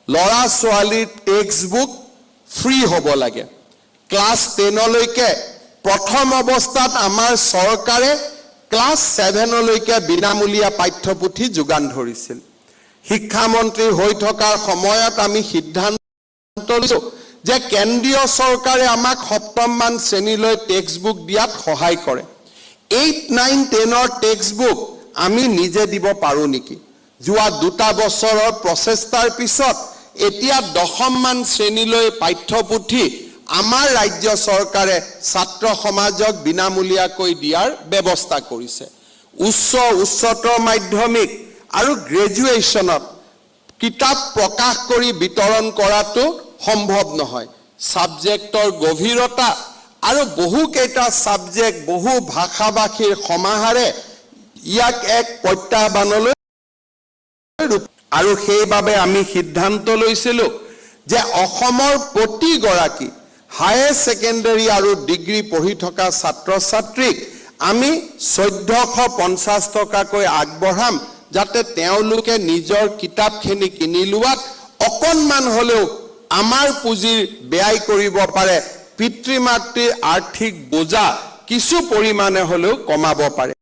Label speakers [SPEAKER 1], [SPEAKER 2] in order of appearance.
[SPEAKER 1] লৰা ছোৱালীৰ text book free হ'ব লাগে। ক্লাছ 10 লৈকে প্ৰথম অৱস্থাত আমাৰ চৰকাৰে ক্লাছ 7 লৈকে বিনামূলীয়া পাঠ্যপুথি যোগান ধৰিছিল। শিক্ষামন্ত্ৰী হৈ থকাৰ সময়ত আমি সিদ্ধান্ত লৈছোঁ যে কেন্দ্ৰীয় চৰকাৰে আমাক সপ্তমমান শ্ৰেণীলৈ টেক্সট বুক দিয়াত সহায় কৰে। 8, 9, 10ৰ টেক্সট বুক আমি নিজে দিব পাৰোঁ নেকি? যোৱা 2 বছৰৰ প্ৰচেষ্টাৰ পিছত এতিয়া 10মান শ্ৰেণীলৈ পাঠ্যপুথি আমাৰ ৰাজ্য চৰকাৰে ছাত্ৰ সমাজক বিনামূলীয়াকৈ দিয়াৰ ব্যৱস্থা কৰিছে। উচ্চতৰ মাধ্যমিক আৰু গ্ৰেজুৱেশ্যনত কিতাপ প্ৰকাশ কৰি বিতৰণ কৰাটো সম্ভৱ নহয়। ছাবজেক্টৰ গভীৰতা আৰু বহুকেইটা ছাবজেক্ট বহু ভাষা-ভাষীৰ সমাহাৰে ইয়াক এক প্ৰত্যাহ্বানলৈ আৰু সেইবাবে আমি সিদ্ধান্ত লৈছিলোঁ যে অসমৰ প্ৰতিগৰাকী হায়াৰ ছেকেণ্ডাৰী আৰু ডিগ্ৰী পঢ়ি থকা ছাত্ৰ ছাত্ৰীক আমি 1450 টকাকৈ আগবঢ়াম, যাতে তেওঁলোকে নিজৰ কিতাপখিনি কিনি লোৱাত অকণমান হ'লেও আমাৰ পুঁজিৰ ব্যয় কৰিব পাৰে, পিতৃ মাতৃৰ আৰ্থিক বোজা কিছু পৰিমাণে হ'লেও কমাব পাৰে।